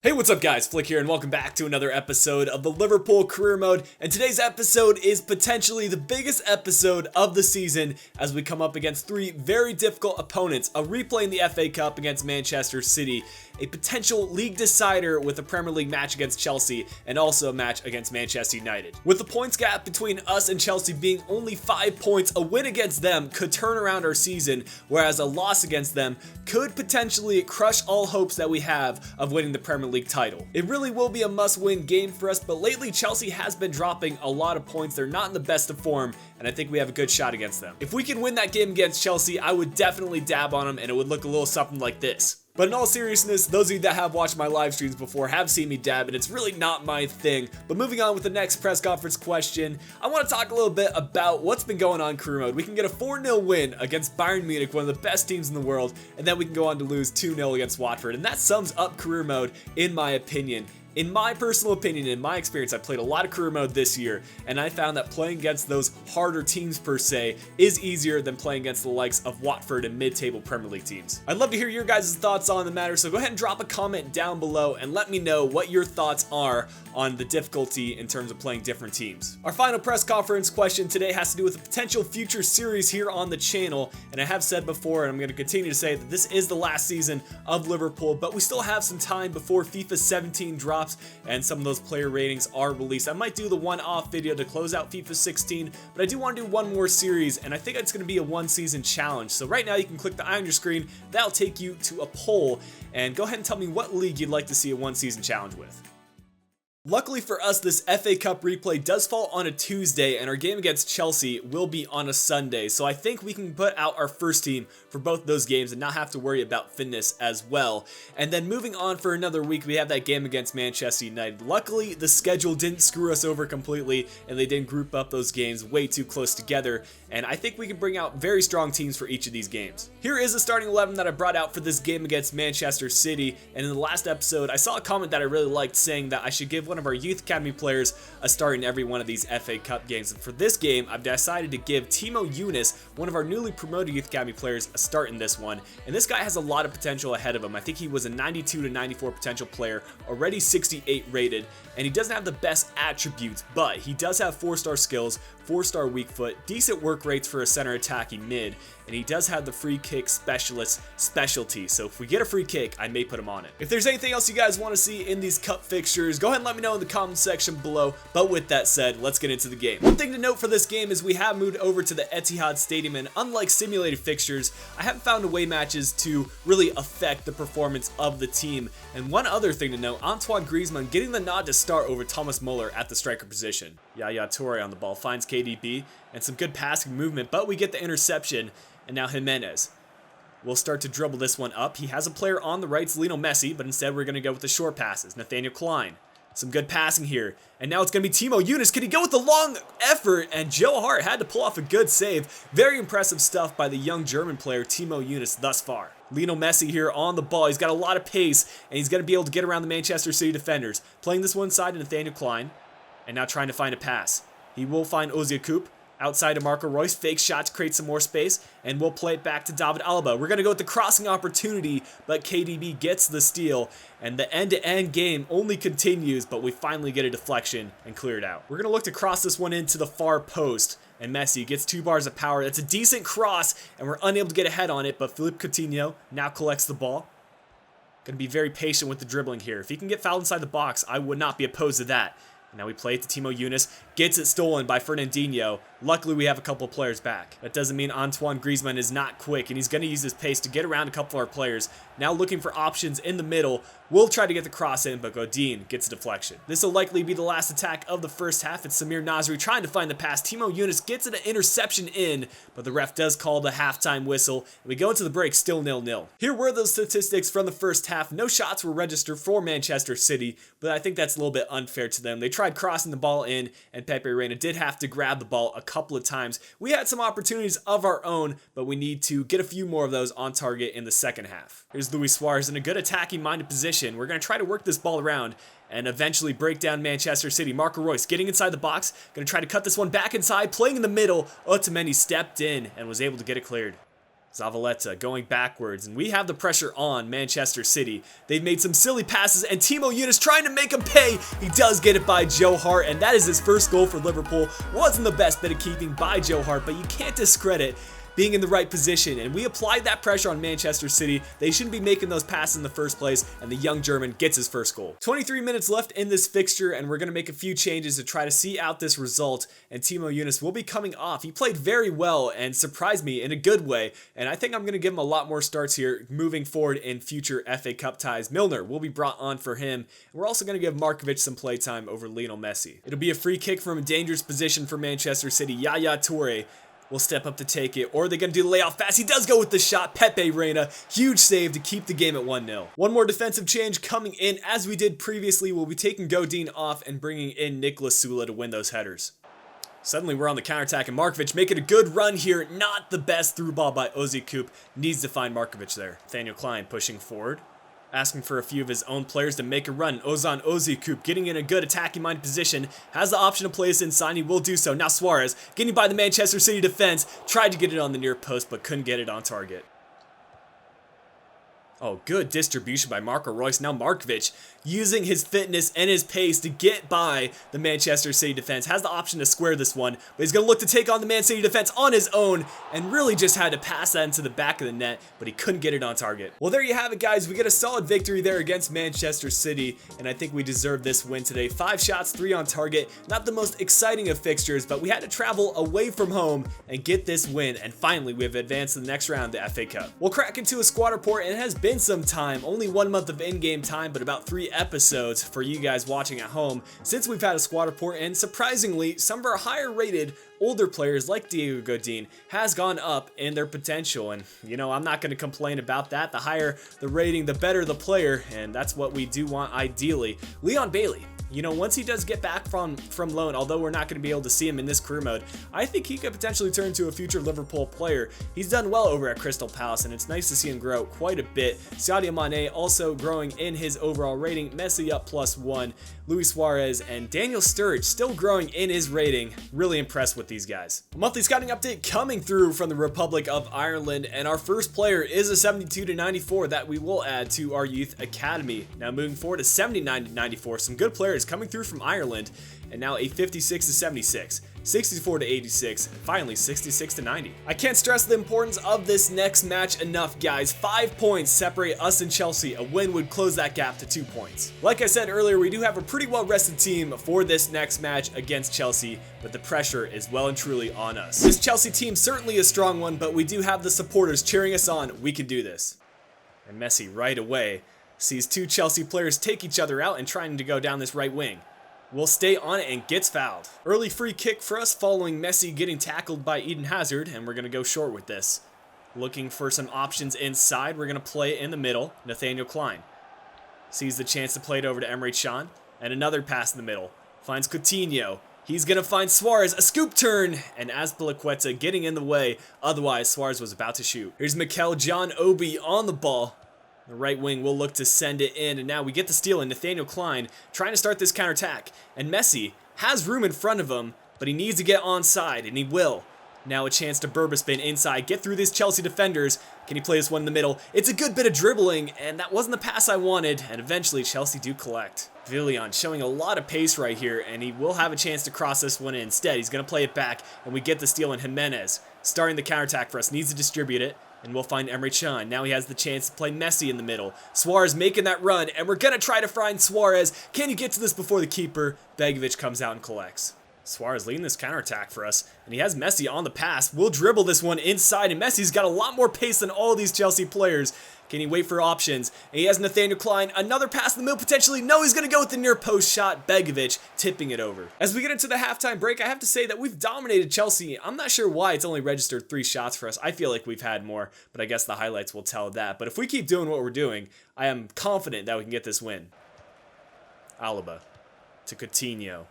Hey, what's up guys? Flick here and welcome back to another episode of the Liverpool Career Mode, and today's episode is potentially the biggest episode of the season as we come up against three very difficult opponents, a replay in the FA Cup against Manchester City, a potential league decider with a Premier League match against Chelsea, and also a match against Manchester United. With the points gap between us and Chelsea being only 5 points, a win against them could turn around our season, whereas a loss against them could potentially crush all hopes that we have of winning the Premier League title. It really will be a must-win game for us, but lately Chelsea has been dropping a lot of points. They're not in the best of form, and I think we have a good shot against them. If we can win that game against Chelsea, I would definitely dab on them, and it would look a little something like this. But in all seriousness, those of you that have watched my live streams before have seen me dab, and it's really not my thing. But moving on with the next press conference question, I want to talk a little bit about what's been going on in career mode. We can get a 4-0 win against Bayern Munich, one of the best teams in the world, and then we can go on to lose 2-0 against Watford, and that sums up career mode in my opinion. In my personal opinion, in my experience, I played a lot of career mode this year, and I found that playing against those harder teams per se is easier than playing against the likes of Watford and mid-table Premier League teams. I'd love to hear your guys' thoughts on the matter, so go ahead and drop a comment down below and let me know what your thoughts are on the difficulty in terms of playing different teams. Our final press conference question today has to do with a potential future series here on the channel, and I have said before, and I'm going to continue to say, that this is the last season of Liverpool, but we still have some time before FIFA 17 drops and some of those player ratings are released. I might do the one-off video to close out FIFA 16, but I do want to do one more series, and I think it's going to be a one-season challenge. So right now you can click the eye on your screen, that'll take you to a poll, and go ahead and tell me what league you'd like to see a one-season challenge with. Luckily for us, this FA Cup replay does fall on a Tuesday, and our game against Chelsea will be on a Sunday, so I think we can put out our first team for both those games and not have to worry about fitness as well. And then moving on for another week, we have that game against Manchester United. Luckily, the schedule didn't screw us over completely, and they didn't group up those games way too close together, and I think we can bring out very strong teams for each of these games. Here is the starting 11 that I brought out for this game against Manchester City, and in the last episode, I saw a comment that I really liked saying that I should give one of our Youth Academy players a start in every one of these FA Cup games. And for this game, I've decided to give Timo Younes, one of our newly promoted Youth Academy players, a start in this one. And this guy has a lot of potential ahead of him. I think he was a 92 to 94 potential player, already 68 rated, and he doesn't have the best attributes, but he does have 4-star skills, 4-star weak foot, decent work rates for a center attacking mid, and he does have the free kick specialist specialty, so if we get a free kick, I may put him on it. If there's anything else you guys want to see in these cup fixtures, go ahead and let me know in the comment section below, but with that said, let's get into the game. One thing to note for this game is we have moved over to the Etihad Stadium, and unlike simulated fixtures, I haven't found away matches to really affect the performance of the team. And one other thing to note, Antoine Griezmann getting the nod to start over Thomas Muller at the striker position. Yaya Toure on the ball finds KDB, and some good passing movement, but we get the interception. And now Jimenez will start to dribble this one up. He has a player on the right, it's Lionel Messi, but instead we're going to go with the short passes. Nathaniel Klein. Some good passing here. And now it's going to be Timo Younes. Can he go with the long effort? And Joe Hart had to pull off a good save. Very impressive stuff by the young German player Timo Younes thus far. Lionel Messi here on the ball. He's got a lot of pace, and he's going to be able to get around the Manchester City defenders. Playing this one side to Nathaniel Klein, and now trying to find a pass. He will find Ozil Coupe. Outside to Marco Reus, fake shot to create some more space, and we'll play it back to David Alaba. We're going to go with the crossing opportunity, but KDB gets the steal, and the end-to-end game only continues, but we finally get a deflection and clear it out. We're going to look to cross this one into the far post, and Messi gets 2 bars of power. That's a decent cross, and we're unable to get ahead on it, but Philippe Coutinho now collects the ball. Going to be very patient with the dribbling here. If he can get fouled inside the box, I would not be opposed to that. Now we play it to Timo Younes, gets it stolen by Fernandinho. Luckily, we have a couple of players back. That doesn't mean Antoine Griezmann is not quick, and he's going to use his pace to get around a couple of our players. Now looking for options in the middle. We'll try to get the cross in, but Godin gets a deflection. This will likely be the last attack of the first half. It's Samir Nasri trying to find the pass. Timo Younes gets an interception in, but the ref does call the halftime whistle. And we go into the break still 0-0. Here were those statistics from the first half. No shots were registered for Manchester City, but I think that's a little bit unfair to them. They tried crossing the ball in, and Pepe Reina did have to grab the ball a couple of times. We had some opportunities of our own, but we need to get a few more of those on target in the second half. Here's Luis Suarez in a good attacking minded position. We're going to try to work this ball around and eventually break down Manchester City. Marco Reus getting inside the box, going to try to cut this one back inside, playing in the middle. Otamendi stepped in and was able to get it cleared. Zavaleta going backwards, and we have the pressure on Manchester City. They've made some silly passes, and Timo Younes trying to make him pay. He does get it by Joe Hart, and that is his first goal for Liverpool. Wasn't the best bit of keeping by Joe Hart, but you can't discredit being in the right position, and we applied that pressure on Manchester City. They shouldn't be making those passes in the first place, and the young German gets his first goal. 23 minutes left in this fixture, and we're going to make a few changes to try to see out this result, and Timo Younes will be coming off. He played very well and surprised me in a good way, and I think I'm going to give him a lot more starts here moving forward in future FA Cup ties. Milner will be brought on for him, and we're also going to give Markovic some playtime over Lionel Messi. It'll be a free kick from a dangerous position for Manchester City. Yaya Toure will step up to take it, or are they going to do the layoff pass? He does go with the shot. Pepe Reina, huge save to keep the game at 1-0. One more defensive change coming in, as we did previously. We'll be taking Godin off and bringing in Nicolas Sula to win those headers. Suddenly we're on the counterattack, and Markovic making a good run here. Not the best through ball by Ozzy Coop. Needs to find Markovic there. Nathaniel Klein pushing forward, asking for a few of his own players to make a run. Ozan Ozikoop getting in a good attacking minded position, has the option to play us inside, and he will do so. Now Suarez getting by the Manchester City defense, tried to get it on the near post but couldn't get it on target. Oh, good distribution by Marco Reus. Now Markovic using his fitness and his pace to get by the Manchester City defense. Has the option to square this one, but he's going to look to take on the Man City defense on his own, and really just had to pass that into the back of the net, but he couldn't get it on target. Well, there you have it, guys. We get a solid victory there against Manchester City, and I think we deserve this win today. 5 shots, 3 on target. Not the most exciting of fixtures, but we had to travel away from home and get this win, and finally we have advanced to the next round, the FA Cup. We'll crack into a squad report, and it has been some time, only 1 month of in-game time, but about 3 episodes for you guys watching at home since we've had a squad report, and surprisingly, some of our higher rated older players like Diego Godin has gone up in their potential, and you know, I'm not going to complain about that. The higher the rating, the better the player, and that's what we do want ideally. Leon Bailey, you know, once he does get back from loan, although we're not going to be able to see him in this career mode, I think he could potentially turn into a future Liverpool player. He's done well over at Crystal Palace, and it's nice to see him grow quite a bit. Sadio Mane also growing in his overall rating. Messi up +1. Luis Suarez and Daniel Sturridge still growing in his rating. Really impressed with these guys. A monthly scouting update coming through from the Republic of Ireland, and our first player is a 72/94 that we will add to our youth academy. Now moving forward to 79/94, some good players coming through from Ireland, and now a 56/76. 64/86, and finally 66/90. I can't stress the importance of this next match enough, guys. 5 points separate us and Chelsea. A win would close that gap to 2 points. Like I said earlier, we do have a pretty well-rested team for this next match against Chelsea, but the pressure is well and truly on us. This Chelsea team certainly a strong one, but we do have the supporters cheering us on. We can do this. And Messi right away sees 2 Chelsea players take each other out and trying to go down this right wing. Will stay on it and gets fouled. Early free kick for us following Messi getting tackled by Eden Hazard, and we're going to go short with this. Looking for some options inside. We're going to play it in the middle. Nathaniel Klein sees the chance to play it over to Emre Can, and another pass in the middle. Finds Coutinho. He's going to find Suarez. A scoop turn, and Azpilicueta getting in the way. Otherwise, Suarez was about to shoot. Here's Mikel John Obi on the ball. The right wing will look to send it in, and now we get the steal, and Nathaniel Klein trying to start this counterattack. And Messi has room in front of him, but he needs to get onside, and he will. Now a chance to Burbaspin inside, get through these Chelsea defenders. Can he play this one in the middle? It's a good bit of dribbling, and that wasn't the pass I wanted, and eventually Chelsea do collect. Villian showing a lot of pace right here, and he will have a chance to cross this one in. Instead, he's going to play it back, and we get the steal, and Jimenez starting the counterattack for us, needs to distribute it. And we'll find Emre Can. Now he has the chance to play Messi in the middle. Suarez making that run, and we're going to try to find Suarez. Can he get to this before the keeper? Begovic comes out and collects. Suarez leading this counterattack for us, and he has Messi on the pass. We'll dribble this one inside, and Messi's got a lot more pace than all of these Chelsea players. Can he wait for options? And he has Nathaniel Klein. Another pass in the middle potentially. No, he's going to go with the near post shot. Begovic tipping it over. As we get into the halftime break, I have to say that we've dominated Chelsea. I'm not sure why it's only registered 3 shots for us. I feel like we've had more, but I guess the highlights will tell that. But if we keep doing what we're doing, I am confident that we can get this win. Alaba to Coutinho.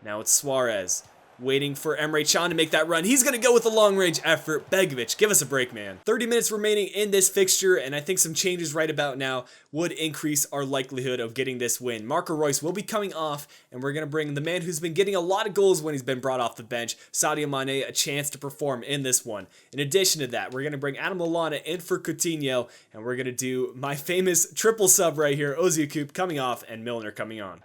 Now it's Suarez. Waiting for Emre Can to make that run. He's going to go with a long-range effort. Begovic, give us a break, man. 30 minutes remaining in this fixture, and I think some changes right about now would increase our likelihood of getting this win. Marco Reus will be coming off, and we're going to bring the man who's been getting a lot of goals when he's been brought off the bench, Sadio Mane, a chance to perform in this one. In addition to that, we're going to bring Adam Lallana in for Coutinho, and we're going to do my famous triple sub right here. Ozil coming off, and Milner coming on.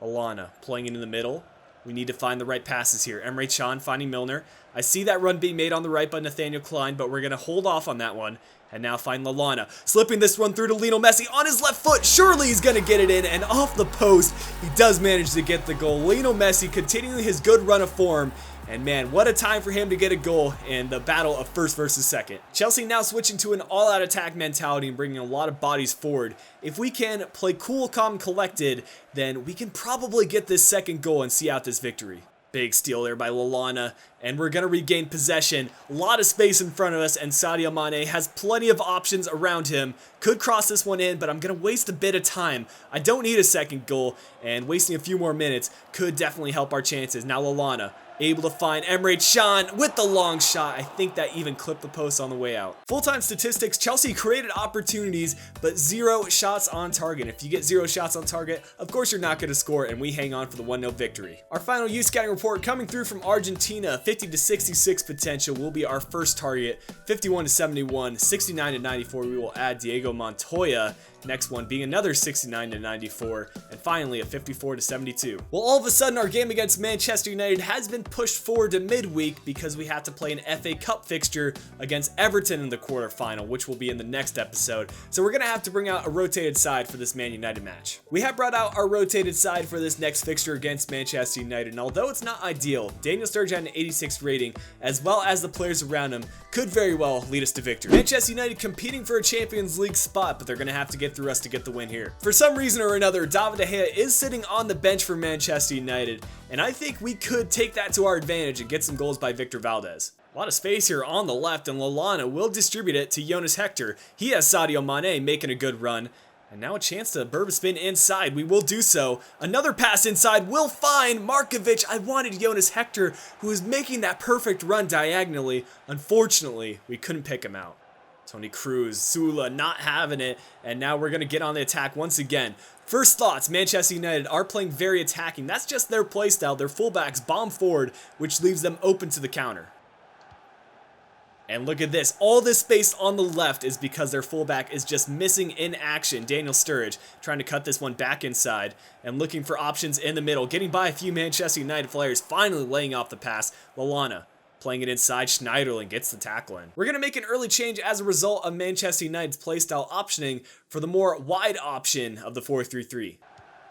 Lallana playing into the middle. We need to find the right passes here. Emre Can finding Milner. I see that run being made on the right by Nathaniel Klein, but we're going to hold off on that one. And now find Lallana. Slipping this one through to Lionel Messi on his left foot. Surely he's going to get it in. And off the post, he does manage to get the goal. Lionel Messi continuing his good run of form. And man, what a time for him to get a goal in the battle of first versus second. Chelsea now switching to an all-out attack mentality and bringing a lot of bodies forward. If we can play cool, calm, collected, then we can probably get this second goal and see out this victory. Big steal there by Lallana, and we're going to regain possession. A lot of space in front of us, and Sadio Mane has plenty of options around him. Could cross this one in, but I'm going to waste a bit of time. I don't need a second goal, and wasting a few more minutes could definitely help our chances. Now Lallana able to find Emre Can with the long shot. I think that even clipped the post on the way out. Full-time statistics, Chelsea created opportunities, but 0 shots on target. If you get 0 shots on target, of course you're not going to score, and we hang on for the 1-0 victory. Our final youth scouting report coming through from Argentina, 50 to 66 potential will be our first target, 51 to 71, 69 to 94, we will add Diego Montoya. Next one being another 69 to 94, and finally a 54 to 72. Well, all of a sudden our game against Manchester United has been pushed forward to midweek because we have to play an FA Cup fixture against Everton in the quarterfinal, which will be in the next episode. So we're gonna have to bring out a rotated side for this Man United match. We have brought out our rotated side for this next fixture against Manchester United, and although it's not ideal, Daniel Sturridge had an 86 rating, as well as the players around him, could very well lead us to victory. Manchester United competing for a Champions League spot, but they're gonna have to get through us to get the win here. For some reason or another, David De Gea is sitting on the bench for Manchester United, and I think we could take that to our advantage and get some goals by Victor Valdez. A lot of space here on the left, and Lallana will distribute it to Jonas Hector. He has Sadio Mane making a good run. And now a chance to Burba spin inside. We will do so. Another pass inside will find Markovic. I wanted Jonas Hector, who is making that perfect run diagonally. Unfortunately, we couldn't pick him out. Toni Kroos, Sula not having it, and now we're going to get on the attack once again. First thoughts, Manchester United are playing very attacking. That's just their play style. Their fullbacks bomb forward, which leaves them open to the counter. And look at this. All this space on the left is because their fullback is just missing in action. Daniel Sturridge trying to cut this one back inside and looking for options in the middle. Getting by a few Manchester United players, finally laying off the pass. Lallana playing it inside. Schneiderlin gets the tackle in. We're going to make an early change as a result of Manchester United's playstyle optioning for the more wide option of the 4-3-3.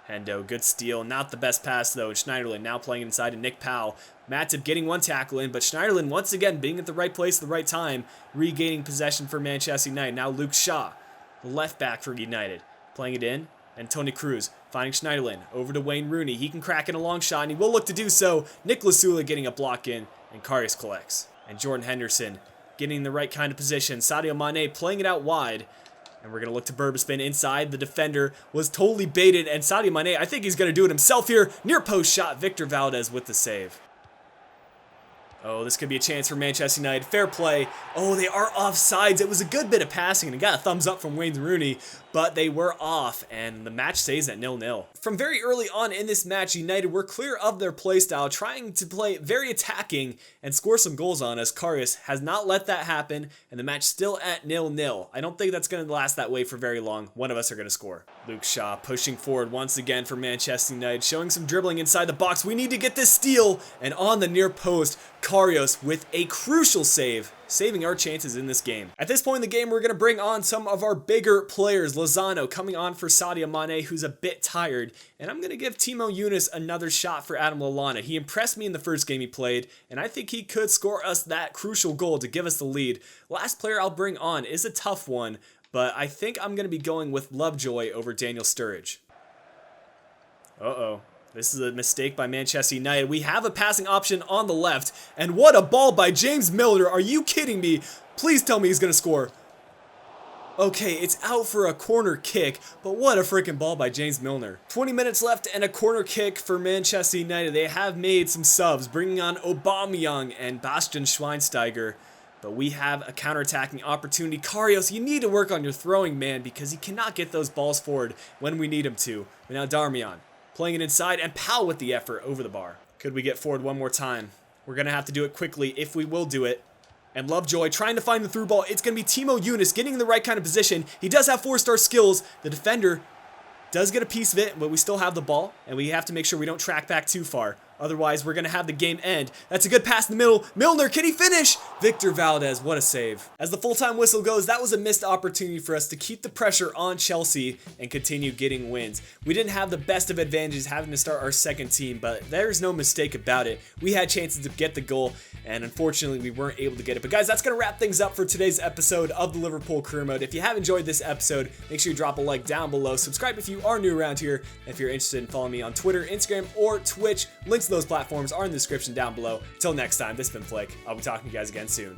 Hendo, good steal. Not the best pass, though. Schneiderlin now playing inside to Nick Powell. Matip getting one tackle in, but Schneiderlin once again being at the right place at the right time, regaining possession for Manchester United. Now Luke Shaw, the left back for United, playing it in, and Toni Kroos finding Schneiderlin over to Wayne Rooney. He can crack in a long shot, and he will look to do so. Nicolas Sula getting a block in, and Karius collects. And Jordan Henderson getting the right kind of position. Sadio Mane playing it out wide. And we're going to look to Burba spin inside. The defender was totally baited. And Sadio Mane, I think he's going to do it himself here. Near post shot. Victor Valdez with the save. Oh, this could be a chance for Manchester United. Fair play. Oh, they are offsides. It was a good bit of passing, and it got a thumbs up from Wayne Rooney, but they were off, and the match stays at 0-0. From very early on in this match, United were clear of their playstyle, trying to play very attacking and score some goals on us. Karius has not let that happen, and the match still at 0-0. I don't think that's going to last that way for very long. One of us are going to score. Luke Shaw pushing forward once again for Manchester United, showing some dribbling inside the box. We need to get this steal, and on the near post, Karius with a crucial save, saving our chances in this game. At this point in the game, we're going to bring on some of our bigger players. Lozano coming on for Sadio Mane, who's a bit tired, and I'm going to give Timo Yunus another shot for Adam Lallana. He impressed me in the first game he played, and I think he could score us that crucial goal to give us the lead. Last player I'll bring on is a tough one, but I think I'm going to be going with Lovejoy over Daniel Sturridge. Uh-oh. This is a mistake by Manchester United. We have a passing option on the left, and what a ball by James Milner. Are you kidding me? Please tell me he's going to score. Okay, it's out for a corner kick, but what a freaking ball by James Milner. 20 minutes left and a corner kick for Manchester United. They have made some subs, bringing on Aubameyang and Bastian Schweinsteiger. But we have a counterattacking opportunity. Karius, you need to work on your throwing, man, because he cannot get those balls forward when we need him to. But now Darmian playing it inside, and Powell with the effort over the bar. Could we get forward one more time? We're going to have to do it quickly if we will do it. And Lovejoy trying to find the through ball. It's going to be Timo Younis getting in the right kind of position. He does have 4-star skills. The defender does get a piece of it, but we still have the ball, and we have to make sure we don't track back too far. Otherwise, we're going to have the game end. That's a good pass in the middle. Milner, can he finish? Victor Valdez, what a save. As the full-time whistle goes, that was a missed opportunity for us to keep the pressure on Chelsea and continue getting wins. We didn't have the best of advantages having to start our second team, but there's no mistake about it. We had chances to get the goal, and unfortunately, we weren't able to get it. But guys, that's going to wrap things up for today's episode of the Liverpool Career Mode. If you have enjoyed this episode, make sure you drop a like down below. Subscribe if you are new around here. And if you're interested in following me on Twitter, Instagram, or Twitch, links to those platforms are in the description down below. Until next time, this has been Flick. I'll be talking to you guys again soon.